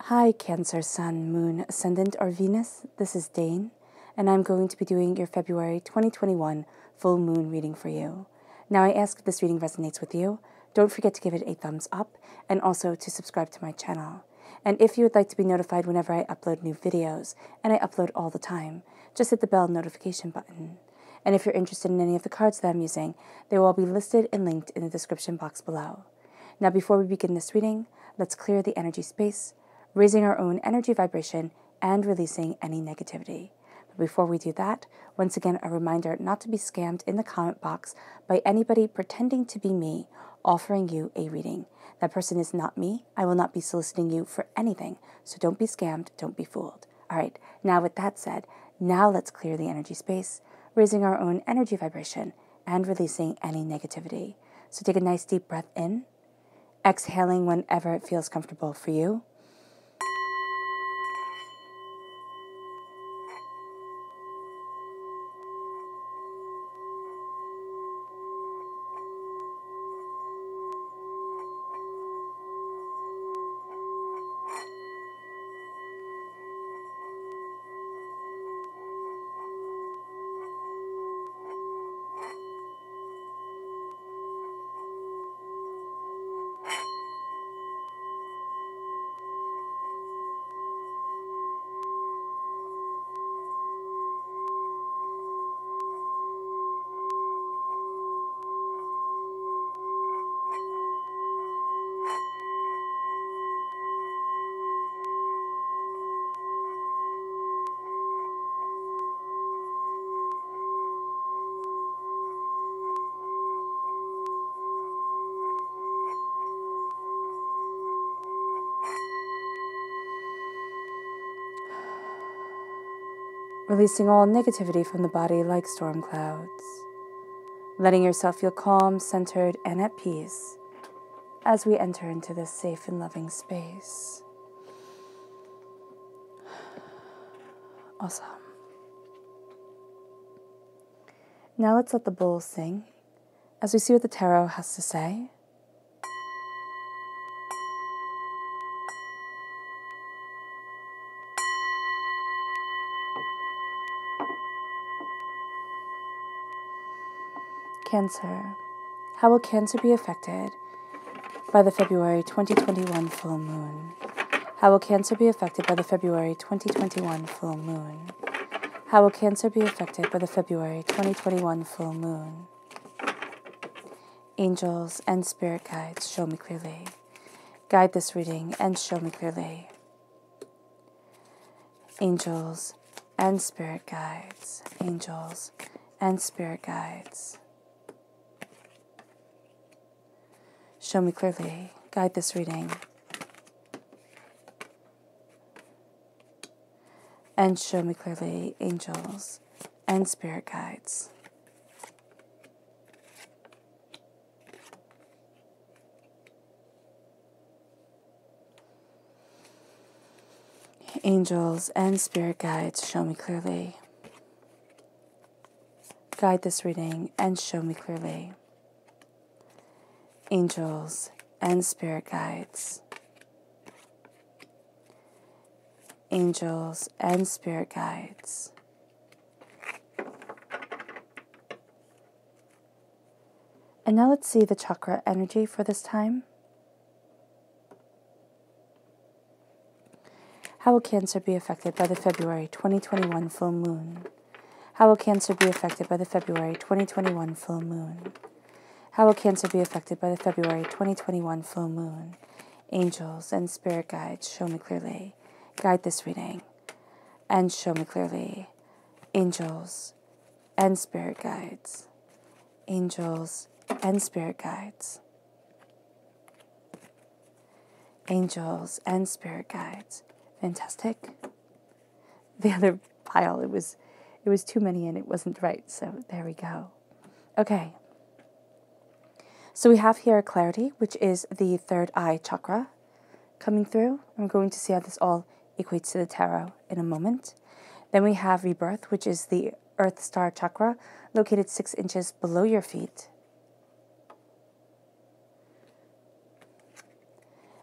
Hi, Cancer, Sun, Moon, Ascendant, or Venus. This is Dane, and I'm going to be doing your February 2021 full moon reading for you. Now, I ask if this reading resonates with you. Don't forget to give it a thumbs up and also to subscribe to my channel. And if you would like to be notified whenever I upload new videos, and I upload all the time, just hit the bell notification button. And if you're interested in any of the cards that I'm using, they will all be listed and linked in the description box below. Now, before we begin this reading, let's clear the energy space, raising our own energy vibration and releasing any negativity. But before we do that, once again, a reminder not to be scammed in the comment box by anybody pretending to be me, offering you a reading. That person is not me. I will not be soliciting you for anything. So don't be scammed. Don't be fooled. All right. Now, with that said, now let's clear the energy space, raising our own energy vibration and releasing any negativity. So take a nice deep breath in, exhaling whenever it feels comfortable for you. Releasing all negativity from the body like storm clouds. Letting yourself feel calm, centered, and at peace as we enter into this safe and loving space. Awesome. Now let's let the bowl sing as we see what the tarot has to say. Cancer. How will Cancer be affected by the February 2021 full moon? How will Cancer be affected by the February 2021 full moon? How will Cancer be affected by the February 2021 full moon? Angels and spirit guides, show me clearly. Guide this reading and show me clearly. Angels and spirit guides. Angels and spirit guides. Show me clearly. Guide this reading. And show me clearly, angels and spirit guides. Angels and spirit guides, show me clearly. Guide this reading and show me clearly. Angels and spirit guides. Angels and spirit guides. And now let's see the chakra energy for this time. How will Cancer be affected by the February 2021 full moon? How will Cancer be affected by the February 2021 full moon? How will Cancer be affected by the February 2021 full moon? Angels and spirit guides, show me clearly. Guide this reading and show me clearly. Angels and spirit guides. Angels and spirit guides. Angels and spirit guides. Fantastic. The other pile, it was too many and it wasn't right, so there we go. Okay. So we have here clarity, which is the third eye chakra coming through. We're going to see how this all equates to the tarot in a moment. Then we have rebirth, which is the earth star chakra, located 6 inches below your feet.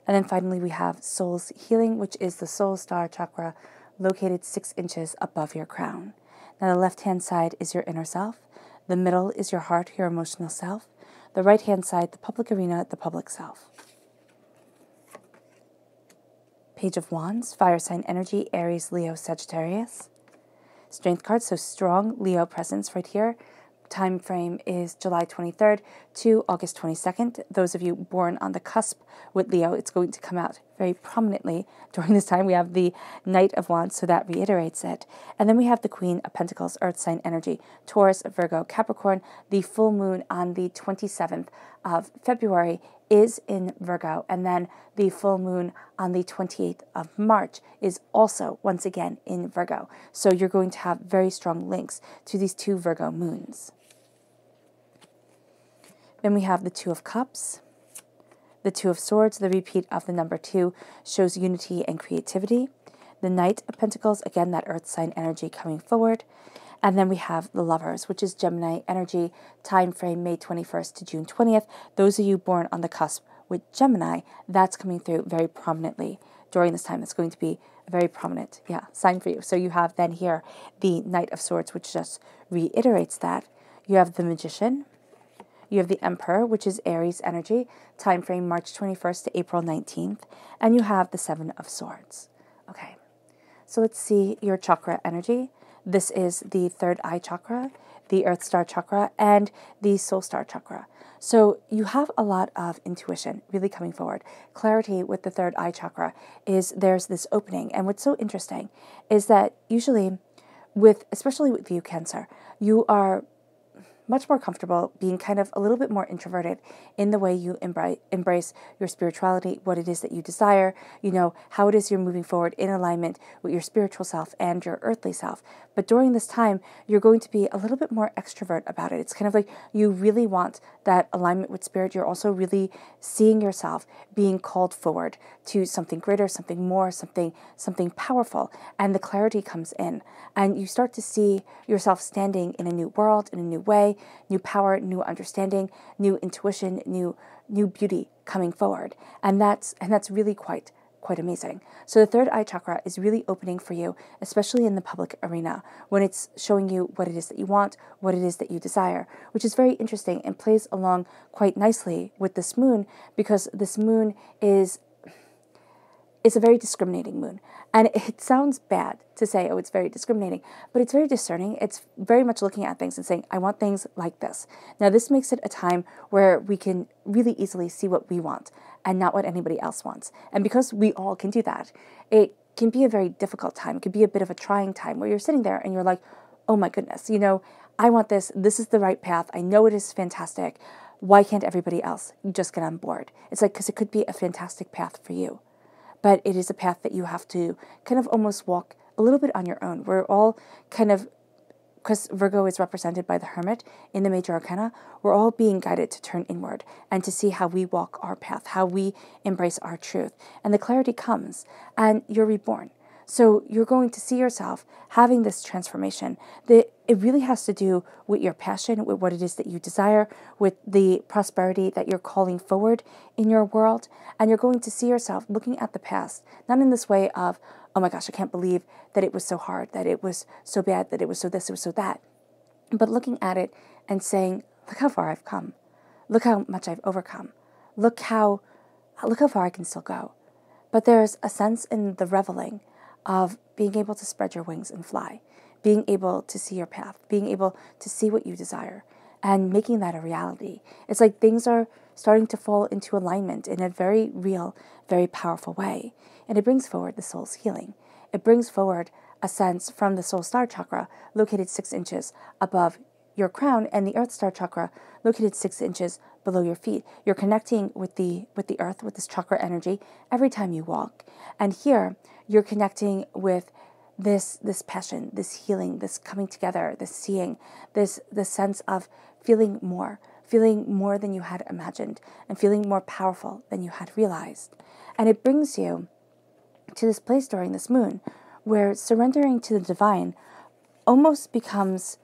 And then finally, we have soul's healing, which is the soul star chakra located 6 inches above your crown. Now, the left-hand side is your inner self. The middle is your heart, your emotional self. The right-hand side, the public arena, the public self. Page of Wands, fire sign energy, Aries, Leo, Sagittarius. Strength card, so strong Leo presence right here. Time frame is July 23rd to August 22nd. Those of you born on the cusp with Leo, it's going to come out very prominently during this time. We have the Knight of Wands, so that reiterates it. And then we have the Queen of Pentacles, earth sign energy, Taurus, Virgo, Capricorn. The full moon on the 27th of February is in Virgo, and then the full moon on the 28th of March is also once again in Virgo. So you're going to have very strong links to these 2 Virgo moons. Then we have the 2 of Cups, the 2 of Swords. The repeat of the number 2 shows unity and creativity. The Knight of Pentacles, again, that earth sign energy coming forward. And then we have the Lovers, which is Gemini energy, time frame May 21st to June 20th. Those of you born on the cusp with Gemini, that's coming through very prominently during this time. It's going to be a very prominent, sign for you. So you have then here the Knight of Swords, which just reiterates that. You have the Magician. You have the Emperor, which is Aries energy, time frame March 21st to April 19th. And you have the 7 of Swords. Okay, so let's see your chakra energy. This is the 3rd eye chakra, the earth star chakra, and the soul star chakra. So you have a lot of intuition really coming forward. Clarity with the 3rd eye chakra is there's this opening. And what's so interesting is that usually especially with you, Cancer, you are much more comfortable being kind of a little bit more introverted in the way you embrace your spirituality, what it is that you desire, how it is you're moving forward in alignment with your spiritual self and your earthly self. But during this time, you're going to be a little bit more extrovert about it. It's kind of like you really want that alignment with spirit. You're also really seeing yourself being called forward to something greater, something more, something powerful. And the clarity comes in. And you start to see yourself standing in a new world, in a new way, new power, new understanding, new intuition, new beauty coming forward. And that's really quite amazing. So the 3rd eye chakra is really opening for you, especially in the public arena, when it's showing you what it is that you want, what it is that you desire, which is very interesting and plays along quite nicely with this moon, because this moon is a very discriminating moon. And it sounds bad to say, oh, it's very discriminating, but it's very discerning. It's very much looking at things and saying, I want things like this. Now, this makes it a time where we can really easily see what we want and not what anybody else wants. And because we all can do that, it can be a very difficult time. It could be a bit of a trying time where you're sitting there and you're like, oh my goodness, I want this. This is the right path. I know it is fantastic. Why can't everybody else just get on board? It's like, because it could be a fantastic path for you. But it is a path that you have to kind of almost walk a little bit on your own. We're all kind of, because Virgo is represented by the Hermit in the major arcana, we're all being guided to turn inward and to see how we walk our path, how we embrace our truth. And the clarity comes, and you're reborn. So you're going to see yourself having this transformation. It really has to do with your passion, with what it is that you desire, with the prosperity that you're calling forward in your world. And you're going to see yourself looking at the past, not in this way of, oh my gosh, I can't believe that it was so hard, that it was so bad, that it was so this, it was so that. But looking at it and saying, look how far I've come. Look how much I've overcome. Look how far I can still go. But there's a sense in the reveling of being able to spread your wings and fly, being able to see your path, being able to see what you desire, and making that a reality. It's like things are starting to fall into alignment in a very real, very powerful way. And it brings forward the soul's healing. It brings forward a sense from the soul star chakra, located 6 inches above your crown, and the earth star chakra, located 6 inches below your feet. You're connecting with the earth, with this chakra energy, every time you walk. And here, you're connecting with this passion, this healing, this coming together, this seeing, this sense of feeling more than you had imagined, and feeling more powerful than you had realized. And it brings you to this place during this moon where surrendering to the divine almost becomes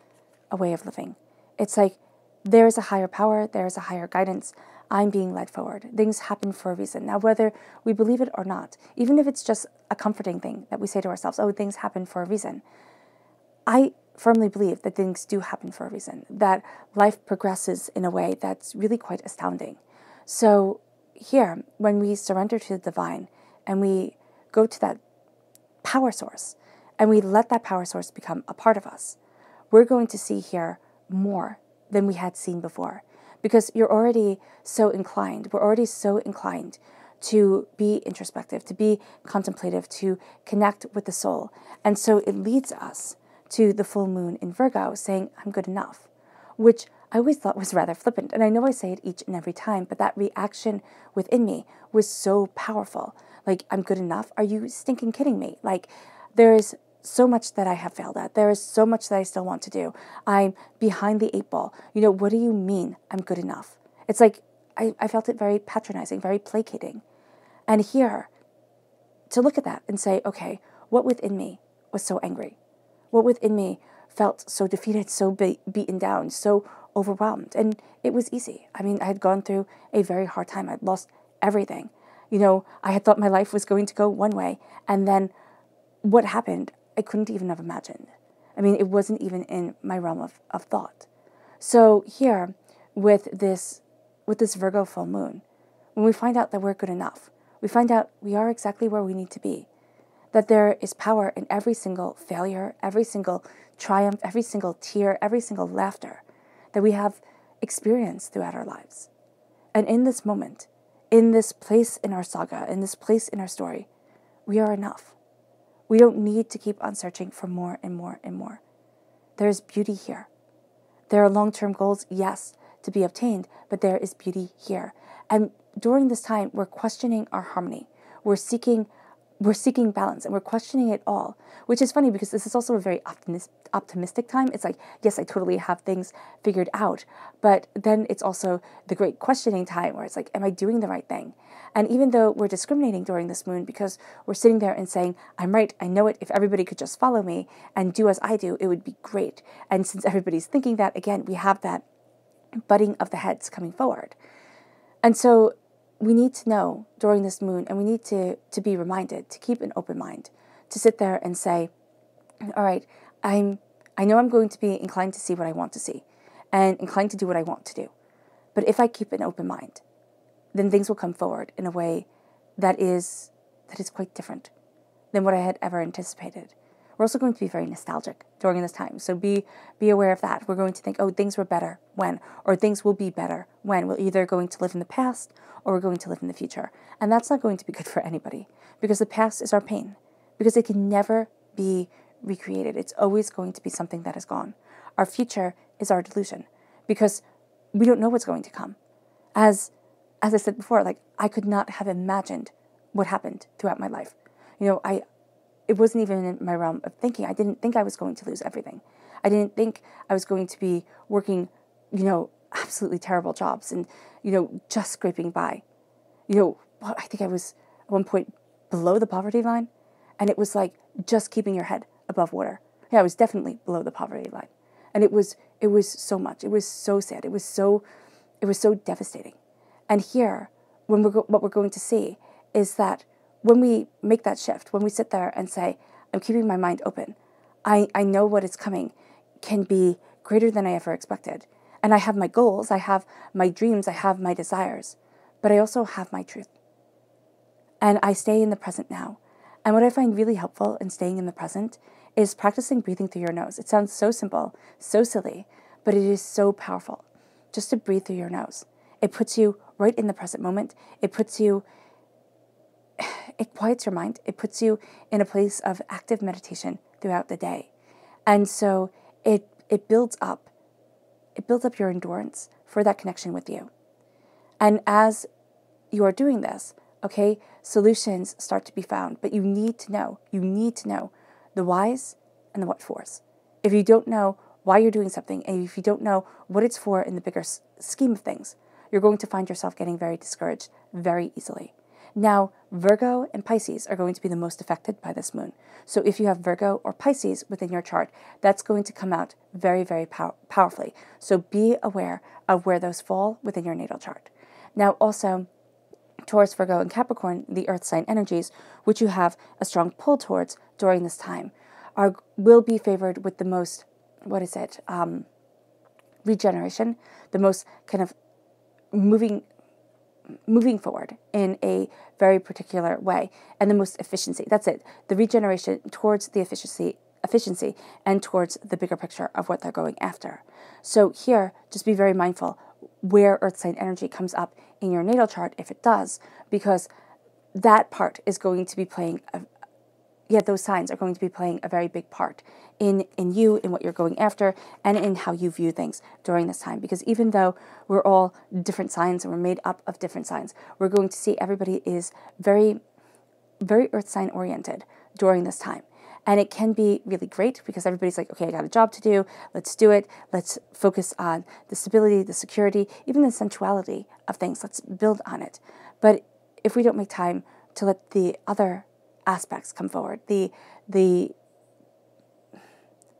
a way of living. It's like there is a higher power, there is a higher guidance. I'm being led forward. Things happen for a reason. Now, whether we believe it or not, even if it's just a comforting thing that we say to ourselves, oh, things happen for a reason, I firmly believe that things do happen for a reason, that life progresses in a way that's really quite astounding. So here, when we surrender to the divine and we go to that power source and we let that power source become a part of us, we're going to see here more than we had seen before, because you're already so inclined. We're already so inclined to be introspective, to be contemplative, to connect with the soul. And so it leads us to the full moon in Virgo saying, I'm good enough, which I always thought was rather flippant. And I know I say it each and every time, but that reaction within me was so powerful. Like, I'm good enough? Are you stinking kidding me? Like, there is so much that I have failed at. There is so much that I still want to do. I'm behind the 8 ball. What do you mean I'm good enough? It's like, I felt it very patronizing, very placating. And here, to look at that and say, okay, what within me was so angry? What within me felt so defeated, so beaten down, so overwhelmed? And it was easy. I mean, I had gone through a very hard time. I'd lost everything. I had thought my life was going to go one way, and then what happened, I couldn't even have imagined. I mean, it wasn't even in my realm of thought. So here, with this Virgo full moon, when we find out that we're good enough, we find out we are exactly where we need to be, that there is power in every single failure, every single triumph, every single tear, every single laughter that we have experienced throughout our lives. And in this moment, in this place in our saga, in this place in our story, we are enough. We don't need to keep on searching for more and more and more. There is beauty here. There are long-term goals, yes, to be obtained, but there is beauty here. And during this time, we're questioning our harmony. We're seeking balance, and we're questioning it all, which is funny because this is also a very optimistic time. It's like, yes, I totally have things figured out, but then it's also the great questioning time where it's like, am I doing the right thing? And even though we're discriminating during this moon because we're sitting there and saying, I'm right, I know it, if everybody could just follow me and do as I do, it would be great. And since everybody's thinking that, again, we have that butting of the heads coming forward. And so we need to know during this moon, and we need to be reminded to keep an open mind, to sit there and say, all right, I know I'm going to be inclined to see what I want to see and inclined to do what I want to do. But if I keep an open mind, then things will come forward in a way that is quite different than what I had ever anticipated. We're also going to be very nostalgic during this time. So be aware of that. We're going to think, oh, things were better when, or things will be better when. We're either going to live in the past or we're going to live in the future. And that's not going to be good for anybody, because the past is our pain, because it can never be recreated. It's always going to be something that is gone. Our future is our delusion, because we don't know what's going to come. As I said before, like, I could not have imagined what happened throughout my life. It wasn't even in my realm of thinking. I didn't think I was going to lose everything. I didn't think I was going to be working, absolutely terrible jobs and, just scraping by. I think I was at one point below the poverty line, and it was like just keeping your head above water. Yeah, I was definitely below the poverty line. And it was so much. It was so sad. It was so devastating. And here, what we're going to see is that when we make that shift, when we sit there and say, I'm keeping my mind open, I know what is coming can be greater than I ever expected. And I have my goals, I have my dreams, I have my desires, but I also have my truth. And I stay in the present now. And what I find really helpful in staying in the present is practicing breathing through your nose. It sounds so simple, so silly, but it is so powerful just to breathe through your nose. It puts you right in the present moment. It quiets your mind. It puts you in a place of active meditation throughout the day. And so it builds up your endurance for that connection with you. And as you are doing this, okay, solutions start to be found, but you need to know the whys and the what fors. If you don't know why you're doing something, and if you don't know what it's for in the bigger scheme of things, you're going to find yourself getting very discouraged very easily. Now, Virgo and Pisces are going to be the most affected by this moon. So if you have Virgo or Pisces within your chart, that's going to come out very, very powerfully. So be aware of where those fall within your natal chart. Now also, Taurus, Virgo, and Capricorn, the earth sign energies, which you have a strong pull towards during this time, will be favored with the most, regeneration, the most kind of moving forward in a very particular way, and the most efficiency. That's it. The regeneration towards the efficiency and towards the bigger picture of what they're going after. So here, just be very mindful where earth sign energy comes up in your natal chart, if it does, because that part is going to be playing those signs are going to be playing a very big part in you, in what you're going after, and in how you view things during this time. Because even though we're all different signs and we're made up of different signs, we're going to see everybody is very, very earth sign oriented during this time. And it can be really great because everybody's like, okay, I got a job to do. Let's do it. Let's focus on the stability, the security, even the sensuality of things. Let's build on it. But if we don't make time to let the other aspects come forward, the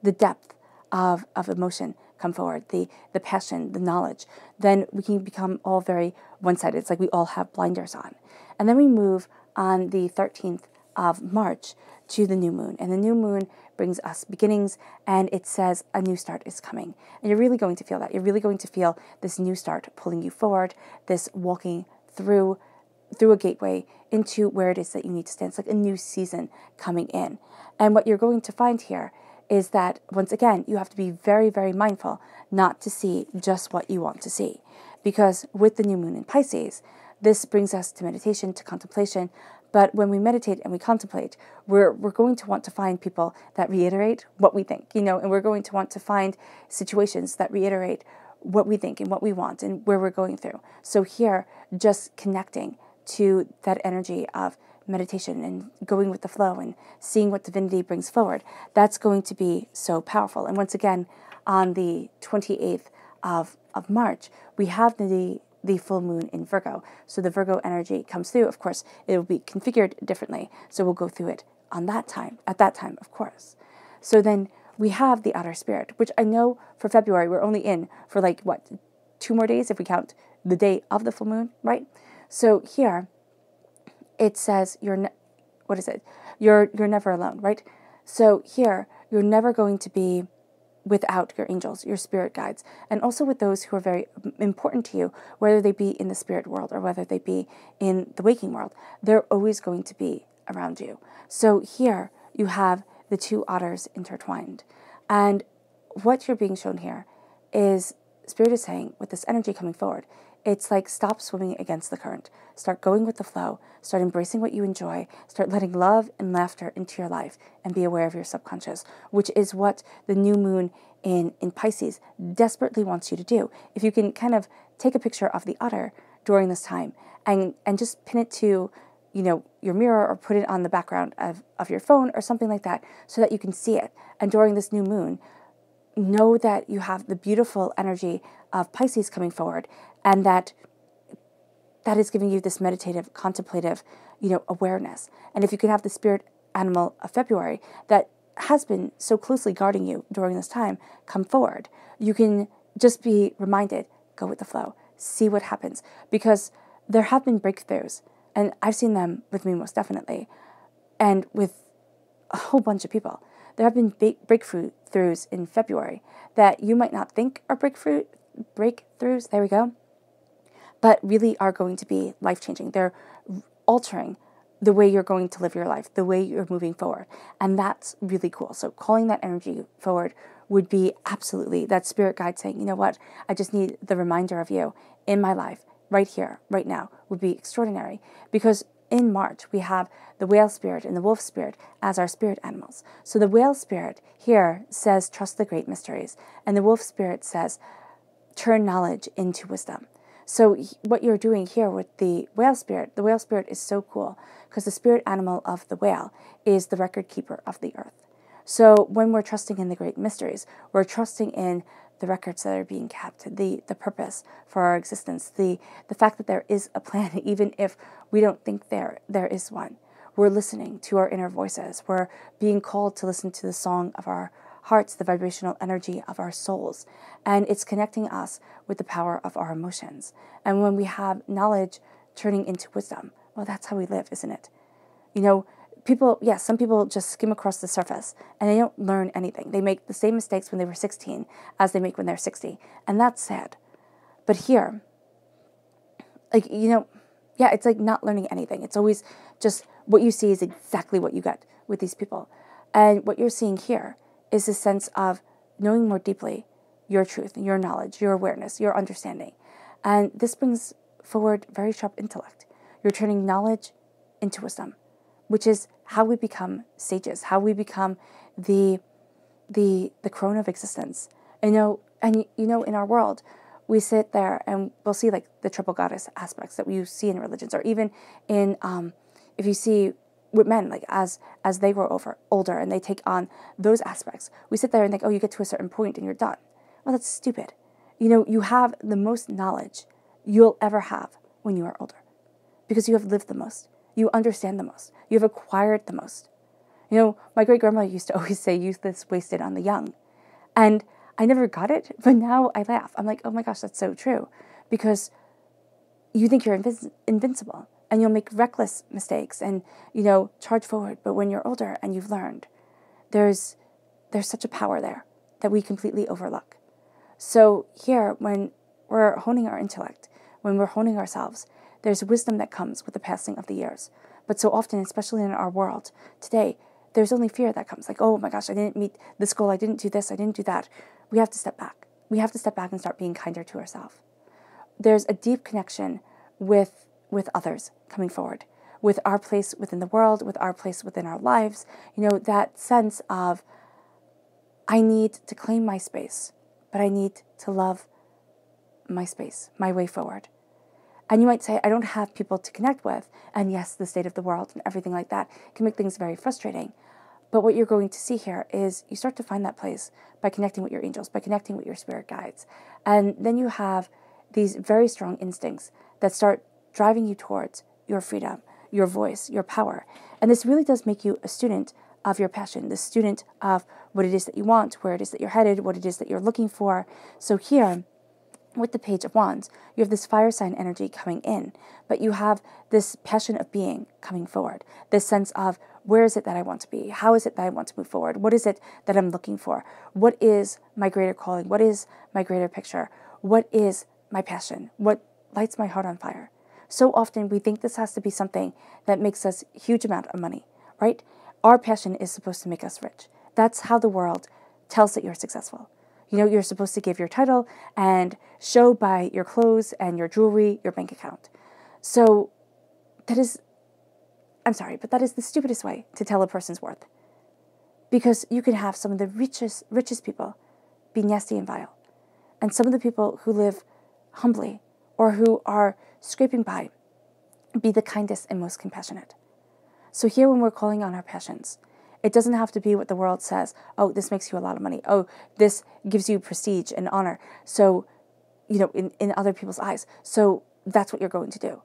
depth of emotion come forward, the passion, the knowledge, then we can become all very one-sided. It's like we all have blinders on. And then we move on the 13th of March to the new moon. And the new moon brings us beginnings, and it says a new start is coming. And you're really going to feel that. You're really going to feel this new start pulling you forward, this walking through a gateway into where it is that you need to stand. It's like a new season coming in. And what you're going to find here is that, once again, you have to be very, very mindful not to see just what you want to see. Because with the new moon in Pisces, this brings us to meditation, to contemplation. But when we meditate and we contemplate, we're going to want to find people that reiterate what we think, and we're going to want to find situations that reiterate what we think and what we want and where we're going through. So here, just connecting to that energy of meditation and going with the flow and seeing what divinity brings forward, that's going to be so powerful. And once again, on the 28th of March, we have the full moon in Virgo. So the Virgo energy comes through. Of course, it will be configured differently. So we'll go through it at that time, of course. So then we have the outer spirit, which I know for February, we're only in for 2 more days if we count the day of the full moon, right? So here it says you're never alone, right? So here you're never going to be without your angels, your spirit guides, and also with those who are very important to you, whether they be in the spirit world or whether they be in the waking world. They're always going to be around you. So here you have the two otters intertwined. And what you're being shown here is Spirit is saying, with this energy coming forward, it's like stop swimming against the current. Start going with the flow. Start embracing what you enjoy. Start letting love and laughter into your life and be aware of your subconscious, which is what the new moon in Pisces desperately wants you to do. If you can kind of take a picture of the otter during this time and just pin it to your mirror or put it on the background of your phone or something like that so that you can see it. And during this new moon, know that you have the beautiful energy of Pisces coming forward, and that is giving you this meditative, contemplative, awareness. And if you can have the spirit animal of February that has been so closely guarding you during this time come forward, you can just be reminded, go with the flow, see what happens. Because there have been breakthroughs, and I've seen them with me most definitely, and with a whole bunch of people. There have been breakthroughs in February that you might not think are breakthroughs, there we go, but really are going to be life-changing. They're altering the way you're going to live your life, the way you're moving forward. And that's really cool. So calling that energy forward would be absolutely that spirit guide saying, you know what, I just need the reminder of you in my life, right here, right now, would be extraordinary. Because in March, we have the whale spirit and the wolf spirit as our spirit animals. So the whale spirit here says, trust the great mysteries. And the wolf spirit says, turn knowledge into wisdom. So what you're doing here with the whale spirit is so cool because the spirit animal of the whale is the record keeper of the earth. So when we're trusting in the great mysteries, we're trusting in the records that are being kept, the purpose for our existence, the fact that there is a plan, even if we don't think there is one. We're listening to our inner voices. We're being called to listen to the song of our hearts, the vibrational energy of our souls. And it's connecting us with the power of our emotions. And when we have knowledge turning into wisdom, well, that's how we live, isn't it? You know, some people just skim across the surface and they don't learn anything. They make the same mistakes when they were 16 as they make when they're 60. And that's sad. But here, it's like not learning anything. It's always just what you see is exactly what you get with these people. And what you're seeing here is a sense of knowing more deeply your truth, your knowledge, your awareness, your understanding. And this brings forward very sharp intellect. You're turning knowledge into wisdom, which is how we become sages, how we become the crone of existence. In our world, we sit there and we'll see like the triple goddess aspects that we see in religions, or even in if you see with men, like as they grow older and they take on those aspects, we sit there and think, oh, you get to a certain point and you're done. Well, that's stupid. You have the most knowledge you'll ever have when you are older, because you have lived the most, you understand the most, you have acquired the most. My great grandma used to always say, "Youth is wasted on the young," and I never got it, but now I laugh. I'm like, oh my gosh, that's so true. Because you think you're invincible and you'll make reckless mistakes and, charge forward. But when you're older and you've learned, there's such a power there that we completely overlook. So here, when we're honing our intellect, when we're honing ourselves, there's wisdom that comes with the passing of the years. But so often, especially in our world today, there's only fear that comes. Like, oh my gosh, I didn't meet this goal. I didn't do this. I didn't do that. We have to step back. We have to step back and start being kinder to ourselves. There's a deep connection with others coming forward, with our place within the world, with our place within our lives. That sense of, I need to claim my space, but I need to love my space, my way forward. And you might say, I don't have people to connect with. And yes, the state of the world and everything like that can make things very frustrating. But what you're going to see here is you start to find that place by connecting with your angels, by connecting with your spirit guides. And then you have these very strong instincts that start driving you towards your freedom, your voice, your power. And this really does make you a student of your passion, the student of what it is that you want, where it is that you're headed, what it is that you're looking for. So here, with the Page of Wands, you have this fire sign energy coming in, but you have this passion of being coming forward, this sense of, where is it that I want to be? How is it that I want to move forward? What is it that I'm looking for? What is my greater calling? What is my greater picture? What is my passion? What lights my heart on fire? So often we think this has to be something that makes us a huge amount of money, right? Our passion is supposed to make us rich. That's how the world tells that you're successful. You're supposed to give your title and show by your clothes and your jewelry, your bank account. So I'm sorry, but that is the stupidest way to tell a person's worth. Because you can have some of the richest people be nasty and vile. And some of the people who live humbly or who are scraping by be the kindest and most compassionate. So here, when we're calling on our passions, it doesn't have to be what the world says. Oh, this makes you a lot of money. Oh, this gives you prestige and honor. So, in other people's eyes. So that's what you're going to do.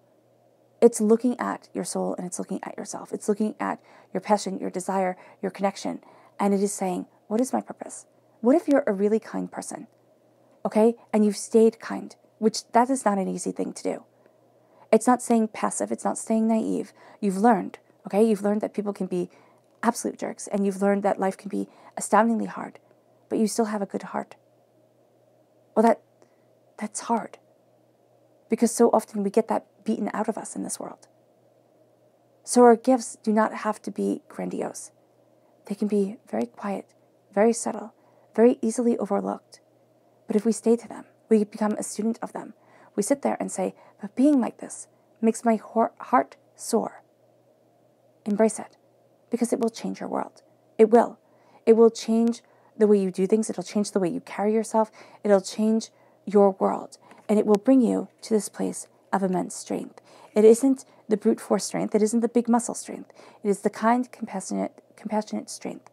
It's looking at your soul and it's looking at yourself. It's looking at your passion, your desire, your connection. And it is saying, what is my purpose? What if you're a really kind person? Okay? And you've stayed kind, which that is not an easy thing to do. It's not staying passive. It's not staying naive. You've learned, okay? You've learned that people can be absolute jerks, and you've learned that life can be astoundingly hard, but you still have a good heart. Well, that's hard, because so often we get that beaten out of us in this world. So our gifts do not have to be grandiose. They can be very quiet, very subtle, very easily overlooked. But if we stay to them, we become a student of them. We sit there and say, but being like this makes my heart soar. Embrace it. Because it will change your world. It will. It will change the way you do things. It'll change the way you carry yourself. It'll change your world. And it will bring you to this place of immense strength. It isn't the brute force strength. It isn't the big muscle strength. It is the kind, compassionate strength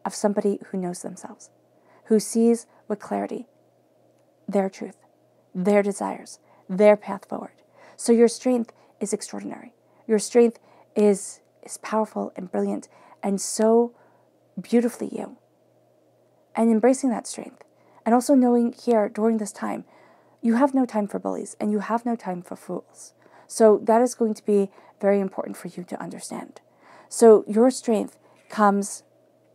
of somebody who knows themselves, who sees with clarity their truth, their desires, their path forward. So your strength is extraordinary. Your strength is powerful and brilliant and so beautifully you. and embracing that strength. And also knowing here during this time, you have no time for bullies and you have no time for fools. So that is going to be very important for you to understand. So your strength comes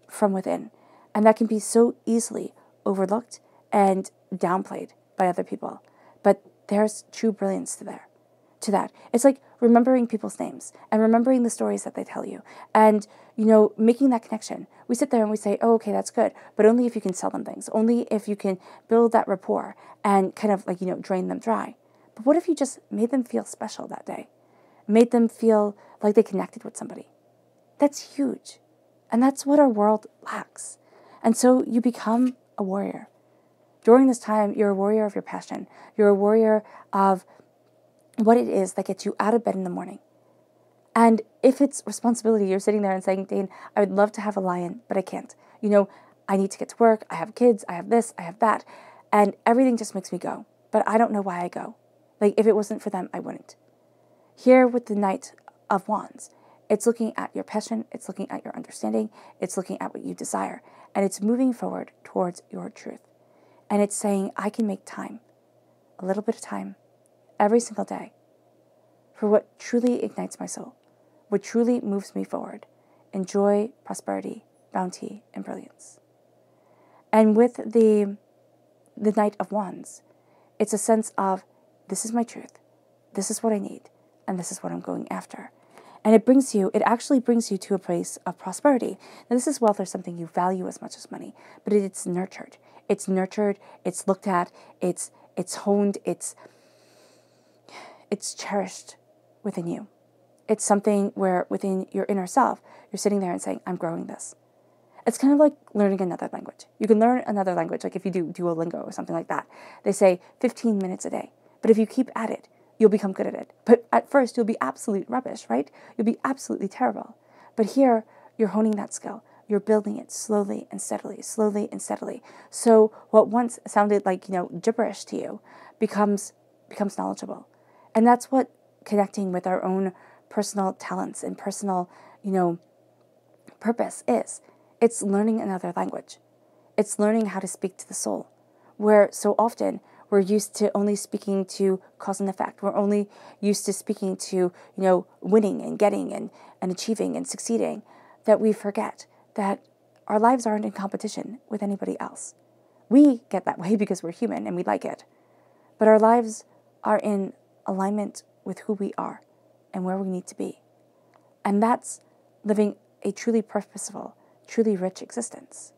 from within, and that can be so easily overlooked and downplayed by other people. But there's true brilliance to that. It's like remembering people's names and remembering the stories that they tell you and, making that connection. We sit there and we say, oh, okay, that's good, but only if you can sell them things, only if you can build that rapport and kind of drain them dry. But what if you just made them feel special that day? Made them feel like they connected with somebody? That's huge. And that's what our world lacks. And so you become a warrior. During this time, you're a warrior of your passion. You're a warrior of what it is that gets you out of bed in the morning. And if it's responsibility, you're sitting there and saying, Dane, I would love to have a lion, but I can't. I need to get to work. I have kids. I have this. I have that. And everything just makes me go. But I don't know why I go. Like, if it wasn't for them, I wouldn't. Here with the Knight of Wands, it's looking at your passion. It's looking at your understanding. It's looking at what you desire. And it's moving forward towards your truth. And it's saying, I can make time, a little bit of time, every single day, for what truly ignites my soul, what truly moves me forward in joy, prosperity, bounty, and brilliance. And with the Knight of Wands, it's a sense of, this is my truth, this is what I need, and this is what I'm going after. And it actually brings you to a place of prosperity. Now, this is wealth or something you value as much as money, but it's nurtured. It's nurtured, it's looked at, it's honed, it's cherished within you. It's something where within your inner self, you're sitting there and saying, I'm growing this. It's kind of like learning another language. You can learn another language, like if you do Duolingo or something like that. They say 15 minutes a day. But if you keep at it, you'll become good at it. But at first, you'll be absolute rubbish, right? You'll be absolutely terrible. But here, you're honing that skill. You're building it slowly and steadily, slowly and steadily. So what once sounded like, gibberish to you becomes knowledgeable. And that's what connecting with our own personal talents and personal, purpose is. It's learning another language. It's learning how to speak to the soul, where so often we're used to only speaking to cause and effect. We're only used to speaking to, winning and getting and achieving and succeeding, that we forget that our lives aren't in competition with anybody else. We get that way because we're human and we like it. But our lives are in alignment with who we are and where we need to be. And that's living a truly purposeful, truly rich existence.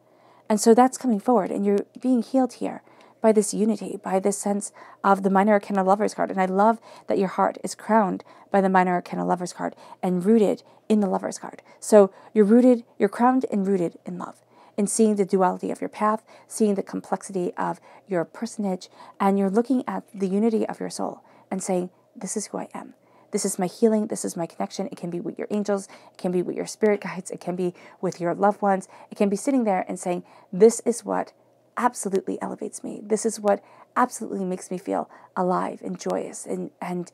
And so that's coming forward, and you're being healed here by this unity, by this sense of the Minor Arcana Lovers card. And I love that your heart is crowned by the Minor Arcana Lovers card and rooted in the Lovers card. So you're crowned and rooted in love, in seeing the duality of your path, seeing the complexity of your personage, and you're looking at the unity of your soul and saying, this is who I am. This is my healing. This is my connection. It can be with your angels. It can be with your spirit guides. It can be with your loved ones. It can be sitting there and saying, this is what absolutely elevates me. This is what absolutely makes me feel alive and joyous and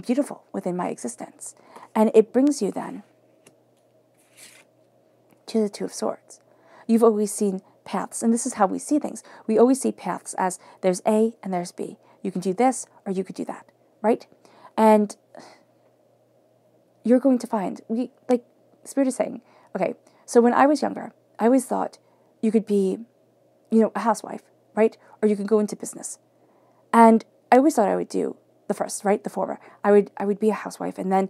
beautiful within my existence. And it brings you then to the Two of Swords. You've always seen paths, and this is how we see things. We always see paths as there's A and there's B. You can do this or you could do that, right? And you're going to find, Spirit is saying, okay, so when I was younger, I always thought you could be, a housewife, right? Or you could go into business. And I always thought I would do the first, right? The former. I would be a housewife, and then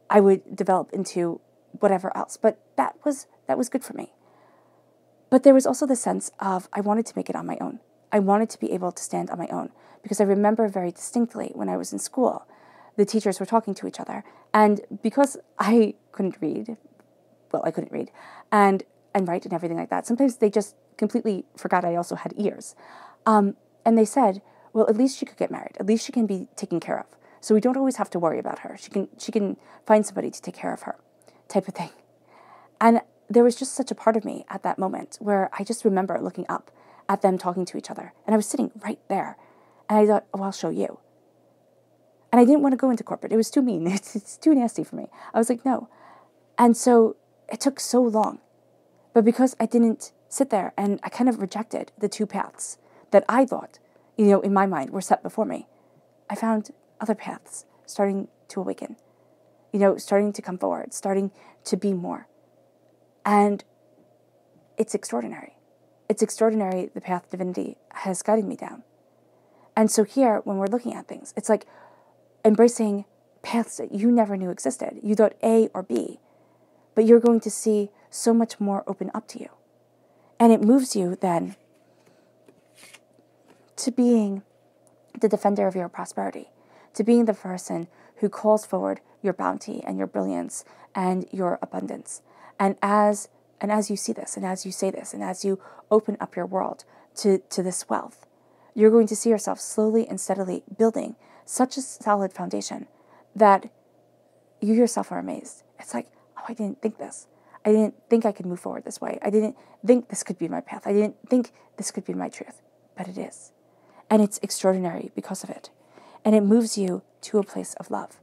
I would develop into whatever else. But that was good for me. But there was also the sense of I wanted to make it on my own. I wanted to be able to stand on my own, because I remember very distinctly when I was in school, the teachers were talking to each other, and because I couldn't read and write and everything like that, sometimes they just completely forgot I also had ears. And they said, well, at least she could get married. At least she can be taken care of. So we don't always have to worry about her. She can find somebody to take care of her, type of thing. And there was just such a part of me at that moment where I just remember looking up at them talking to each other. And I was sitting right there. And I thought, oh, I'll show you. And I didn't want to go into corporate. It was too mean. It's too nasty for me. I was like, no. And so it took so long. But because I didn't sit there and I kind of rejected the two paths that I thought, in my mind were set before me. I found other paths starting to awaken, starting to come forward, starting to be more. And it's extraordinary. It's extraordinary the path divinity has guided me down. And so here, when we're looking at things, it's like embracing paths that you never knew existed. You thought A or B, but you're going to see so much more open up to you. And it moves you then to being the defender of your prosperity, to being the person who calls forward your bounty and your brilliance and your abundance. And as you see this, and as you say this, and as you open up your world to this wealth, you're going to see yourself slowly and steadily building such a solid foundation that you yourself are amazed. It's like, oh, I didn't think this. I didn't think I could move forward this way. I didn't think this could be my path. I didn't think this could be my truth. But it is. And it's extraordinary because of it. And it moves you to a place of love.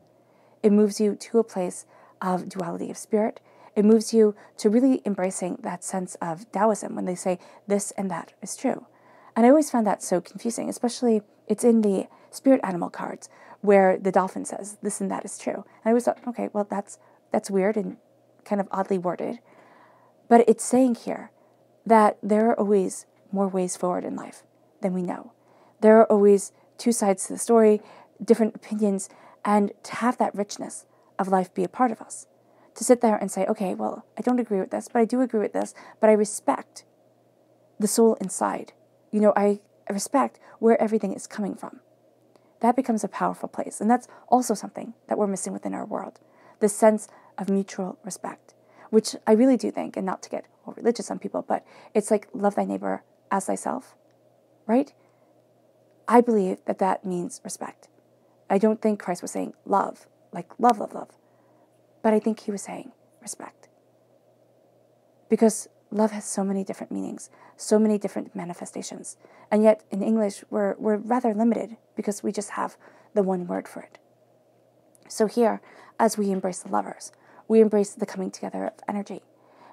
It moves you to a place of duality of spirit. It moves you to really embracing that sense of Taoism when they say this and that is true. And I always found that so confusing, especially it's in the spirit animal cards where the dolphin says this and that is true. And I always thought, okay, well, that's weird and kind of oddly worded. But it's saying here that there are always more ways forward in life than we know. There are always two sides to the story, different opinions, and to have that richness of life be a part of us. To sit there and say, okay, well, I don't agree with this, but I do agree with this, but I respect the soul inside. I respect where everything is coming from. That becomes a powerful place. And that's also something that we're missing within our world. This sense of mutual respect, which I really do think, and not to get all religious on people, but it's like love thy neighbor as thyself, right? I believe that means respect. I don't think Christ was saying love, like love, love, love. But I think he was saying respect. Because love has so many different meanings, so many different manifestations. And yet in English, we're rather limited because we just have the one word for it. So here, as we embrace the lovers, we embrace the coming together of energy.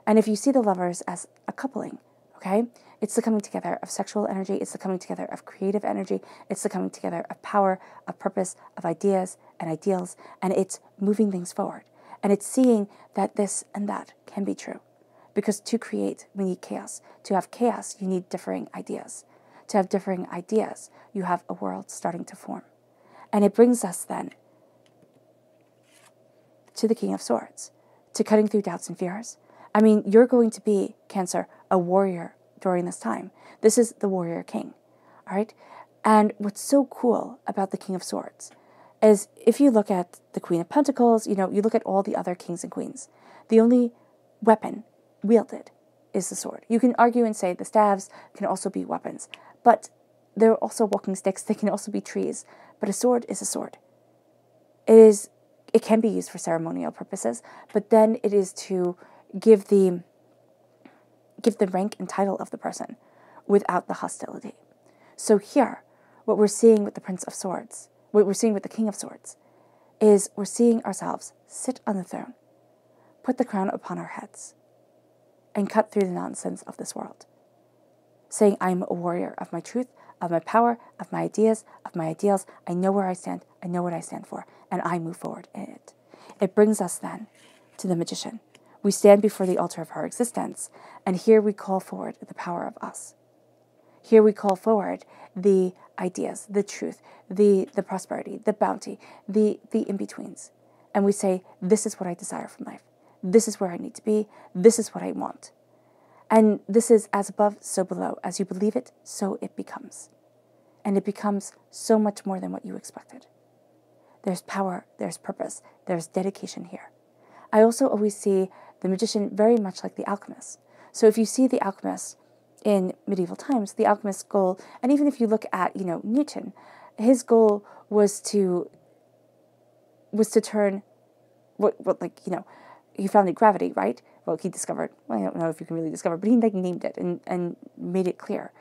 And if you see the lovers as a coupling, okay, it's the coming together of sexual energy, it's the coming together of creative energy, it's the coming together of power, of purpose, of ideas and ideals, and it's moving things forward. And it's seeing that this and that can be true. Because to create, we need chaos. To have chaos, you need differing ideas. To have differing ideas, you have a world starting to form. And it brings us then to the King of Swords, to cutting through doubts and fears. I mean, you're going to be, Cancer, a warrior during this time. This is the warrior king, all right? And what's so cool about the King of Swords is if you look at the Queen of Pentacles, you look at all the other kings and queens, the only weapon wielded is the sword. You can argue and say the staves can also be weapons, but they're also walking sticks. They can also be trees, but a sword is a sword. It can be used for ceremonial purposes, but then it is to give the rank and title of the person without the hostility. So here, what we're seeing with the Prince of Swords, what we're seeing with the King of Swords, is we're seeing ourselves sit on the throne, put the crown upon our heads, and cut through the nonsense of this world, saying, I'm a warrior of my truth, of my power, of my ideas, of my ideals. I know where I stand, I know what I stand for, and I move forward in it. It brings us then to the magician. We stand before the altar of our existence, and here we call forward the power of us. Here we call forward the ideas, the truth, the prosperity, the bounty, the in-betweens. And we say, this is what I desire from life. This is where I need to be. This is what I want. And this is as above, so below. As you believe it, so it becomes. And it becomes so much more than what you expected. There's power, there's purpose, there's dedication here. I also always see the magician very much like the alchemist. So if you see the alchemist in medieval times, the alchemist's goal, and even if you look at, Newton, his goal was to turn he founded gravity, right? Well, he discovered, I don't know if you can really discover, but he named it and made it clear.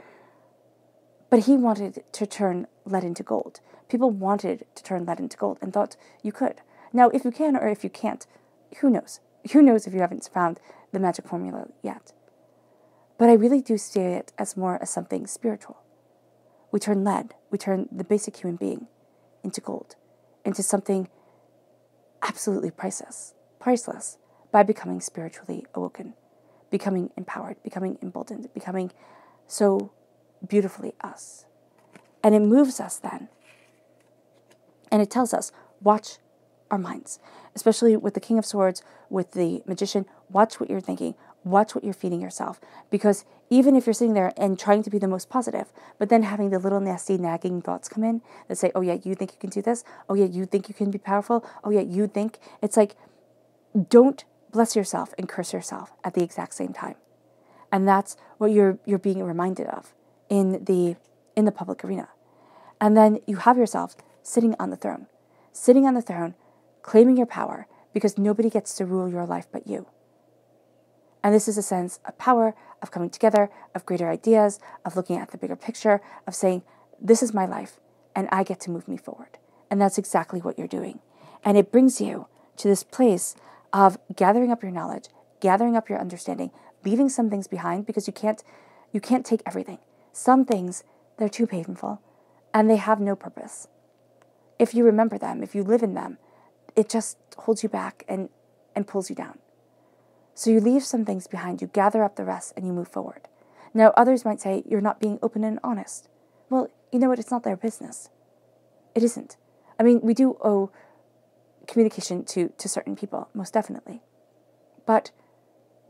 But he wanted to turn lead into gold. People wanted to turn lead into gold and thought you could. Now, if you can or if you can't, who knows? Who knows if you haven't found the magic formula yet? But I really do see it as more as something spiritual. We turn lead, we turn the basic human being into gold, into something absolutely priceless by becoming spiritually awoken, becoming empowered, becoming emboldened, becoming so beautifully us. And it moves us then. And it tells us, watch our minds, especially with the King of Swords, with the Magician. Watch what you're thinking. Watch what you're feeding yourself. Because even if you're sitting there and trying to be the most positive, but then having the little nasty nagging thoughts come in that say, oh yeah, you think you can do this? Oh yeah, you think you can be powerful? Oh yeah, you think. It's like, don't bless yourself and curse yourself at the exact same time. And that's what you're being reminded of in the public arena. And then you have yourself sitting on the throne, claiming your power, because nobody gets to rule your life but you. And this is a sense of power, of coming together, of greater ideas, of looking at the bigger picture, of saying, this is my life, and I get to move me forward. And that's exactly what you're doing. And it brings you to this place of gathering up your knowledge, gathering up your understanding, leaving some things behind, because you can't take everything. Some things, they're too painful, and they have no purpose. If you remember them, if you live in them, it just holds you back and pulls you down. So you leave some things behind, you gather up the rest, and you move forward. Now, others might say, you're not being open and honest. Well, you know what? It's not their business. It isn't. I mean, we do owe communication to certain people, most definitely. But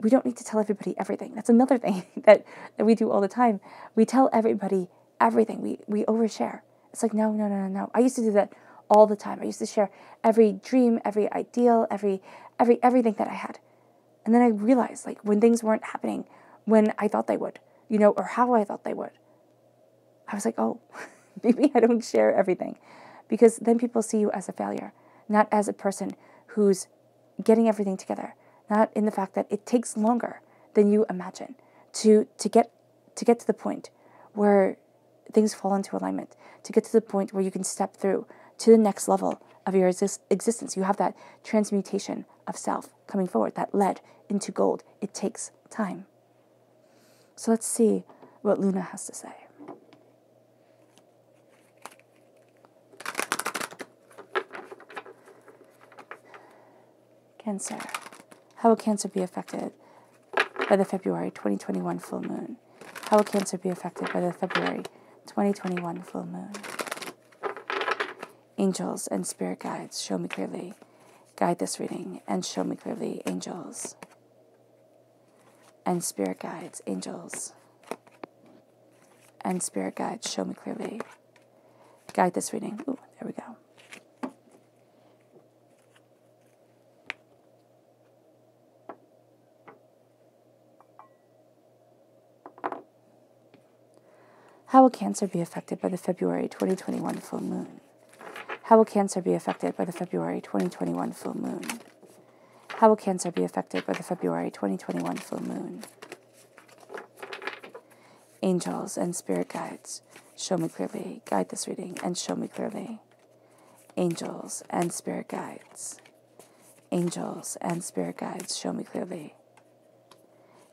we don't need to tell everybody everything. That's another thing that we do all the time. We tell everybody everything. We overshare. It's like, no. I used to do that all the time. I used to share every dream, every ideal, everything that I had. And then I realized, like, when things weren't happening when I thought they would, or how I thought they would, I was like, oh, maybe I don't share everything. Because then people see you as a failure, not as a person who's getting everything together, not in the fact that it takes longer than you imagine to get to the point where things fall into alignment, to get to the point where you can step through to the next level of your existence. You have that transmutation of self coming forward, that lead into gold. It takes time. So let's see what Luna has to say. Cancer. How will Cancer be affected by the February 2021 full moon? How will Cancer be affected by the February 2021 full moon? Angels and spirit guides, show me clearly. Guide this reading and show me clearly, angels. And spirit guides, angels. And spirit guides, show me clearly. Guide this reading. Ooh, there we go. How will Cancer be affected by the February 2021 full moon? How will Cancer be affected by the February 2021 full moon? How will Cancer be affected by the February 2021 full moon? Angels and spirit guides, show me clearly. Guide this reading and show me clearly. Angels and spirit guides. Angels and spirit guides, show me clearly.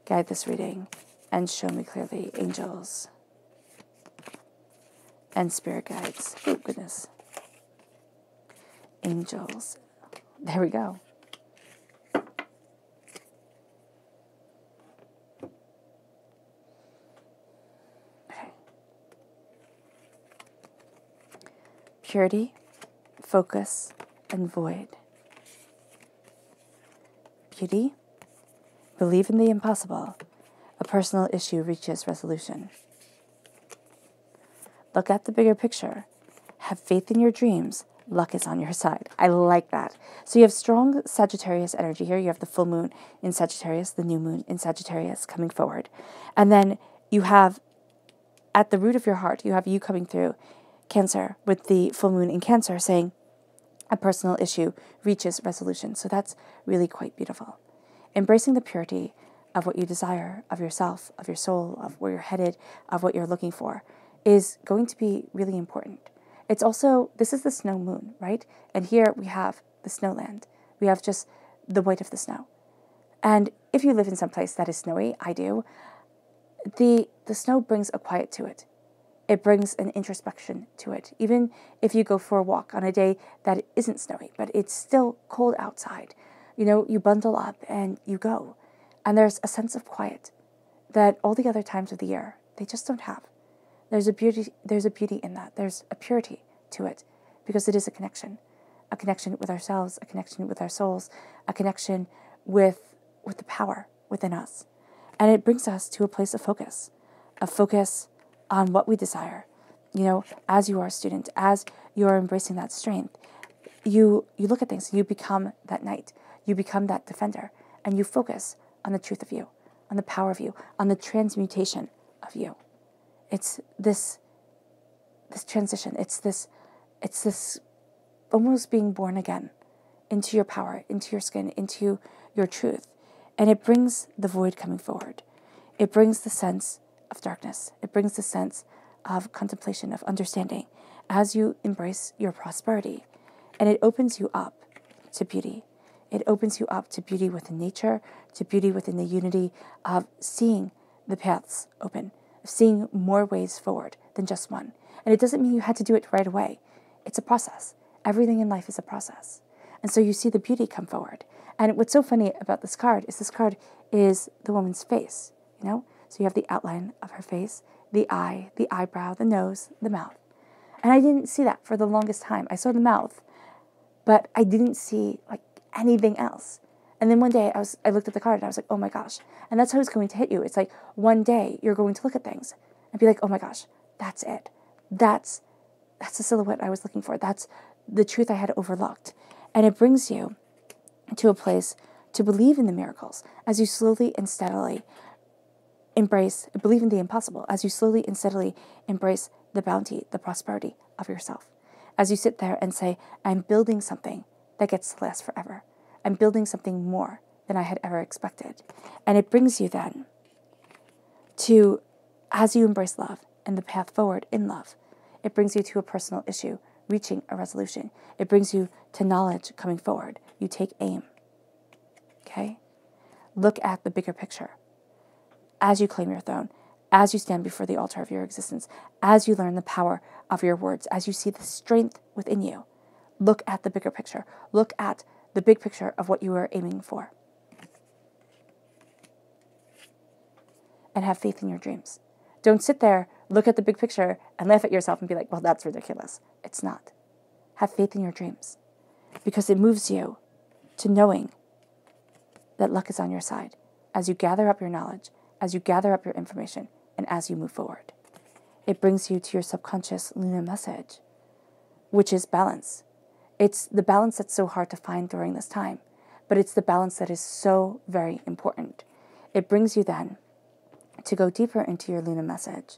Guide this reading and show me clearly. Angels and spirit guides. Oh, goodness. Angels. There we go. Okay. Purity, focus, and void. Beauty, believe in the impossible. A personal issue reaches resolution. Look at the bigger picture. Have faith in your dreams. Luck is on your side. I like that. So you have strong Sagittarius energy here. You have the full moon in Sagittarius, the new moon in Sagittarius coming forward. And then you have, at the root of your heart, you have you coming through Cancer with the full moon in Cancer saying a personal issue reaches resolution. So that's really quite beautiful. Embracing the purity of what you desire, of yourself, of your soul, of where you're headed, of what you're looking for, is going to be really important. It's also, this is the snow moon, right? And here we have the snowland. We have just the white of the snow. And if you live in some place that is snowy, I do, the snow brings a quiet to it. It brings an introspection to it. Even if you go for a walk on a day that isn't snowy, but it's still cold outside, you bundle up and you go. And there's a sense of quiet that all the other times of the year, they just don't have. There's a beauty in that. There's a purity to it because it is a connection with ourselves, a connection with our souls, a connection with the power within us. And it brings us to a place of focus on what we desire. As you are a student, as you are embracing that strength, you look at things, you become that knight, you become that defender, and you focus on the truth of you, on the power of you, on the transmutation of you. It's this transition. It's this almost being born again into your power, into your skin, into your truth. And it brings the void coming forward. It brings the sense of darkness. It brings the sense of contemplation, of understanding as you embrace your prosperity. And it opens you up to beauty. It opens you up to beauty within nature, to beauty within the unity of seeing the paths open, of seeing more ways forward than just one. And it doesn't mean you had to do it right away. It's a process. Everything in life is a process. And so you see the beauty come forward. And what's so funny about this card is the woman's face, So you have the outline of her face, the eye, the eyebrow, the nose, the mouth. And I didn't see that for the longest time. I saw the mouth, but I didn't see anything else. And then one day I looked at the card and I was like, oh my gosh. And that's how it's going to hit you. It's like one day you're going to look at things and be like, oh my gosh, that's it. That's the silhouette I was looking for. That's the truth I had overlooked. And it brings you to a place to believe in the miracles as you slowly and steadily believe in the impossible, as you slowly and steadily embrace the bounty, the prosperity of yourself. As you sit there and say, I'm building something that gets to last forever. I'm building something more than I had ever expected. And it brings you then to, as you embrace love and the path forward in love, it brings you to a personal issue, reaching a resolution. It brings you to knowledge coming forward. You take aim. Okay? Look at the bigger picture. As you claim your throne, as you stand before the altar of your existence, as you learn the power of your words, as you see the strength within you, look at the bigger picture. Look at the big picture of what you are aiming for. And have faith in your dreams. Don't sit there, look at the big picture, and laugh at yourself and be like, well, that's ridiculous. It's not. Have faith in your dreams. Because it moves you to knowing that luck is on your side as you gather up your knowledge, as you gather up your information, and as you move forward. It brings you to your subconscious lunar message, which is balance. It's the balance that's so hard to find during this time, but it's the balance that is so very important. It brings you then to go deeper into your lunar message,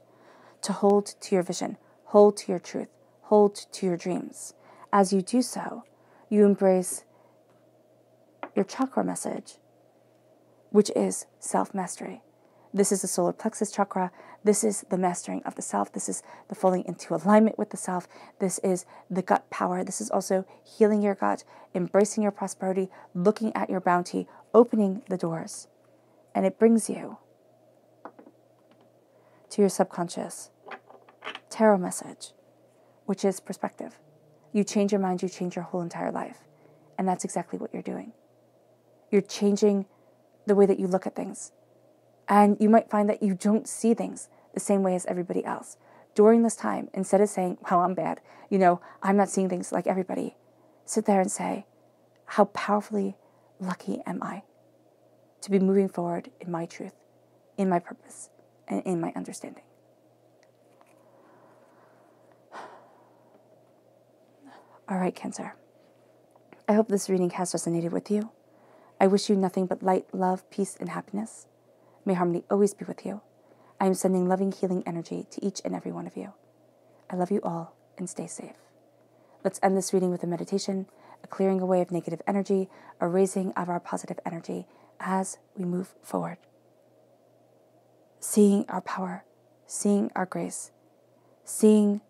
to hold to your vision, hold to your truth, hold to your dreams. As you do so, you embrace your chakra message, which is self-mastery. This is the solar plexus chakra. This is the mastering of the self. This is the falling into alignment with the self. This is the gut power. This is also healing your gut, embracing your prosperity, looking at your bounty, opening the doors. And it brings you to your subconscious tarot message, which is perspective. You change your mind, you change your whole entire life. And that's exactly what you're doing. You're changing the way that you look at things. And you might find that you don't see things the same way as everybody else. During this time, instead of saying, well, I'm bad, I'm not seeing things like everybody, sit there and say, how powerfully lucky am I to be moving forward in my truth, in my purpose, and in my understanding. All right, Cancer. I hope this reading has resonated with you. I wish you nothing but light, love, peace, and happiness. May harmony always be with you. I am sending loving, healing energy to each and every one of you. I love you all, and stay safe. Let's end this reading with a meditation, a clearing away of negative energy, a raising of our positive energy as we move forward. Seeing our power, seeing our grace, seeing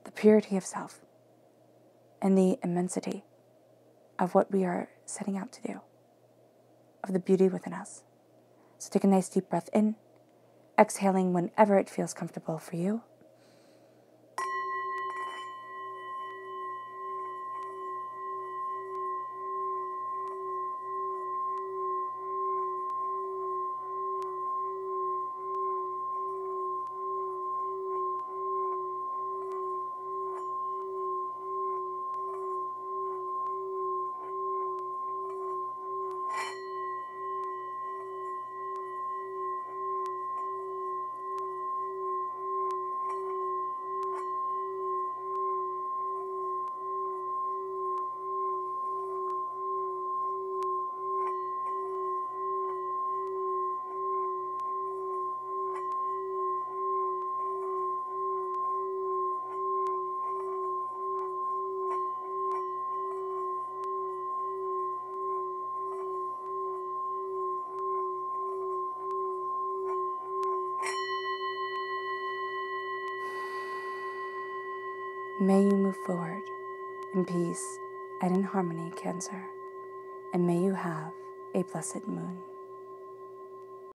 the purity of self, and the immensity of what we are setting out to do, of the beauty within us. So take a nice deep breath in, exhaling whenever it feels comfortable for you. May you move forward in peace and in harmony, Cancer, and may you have a blessed moon.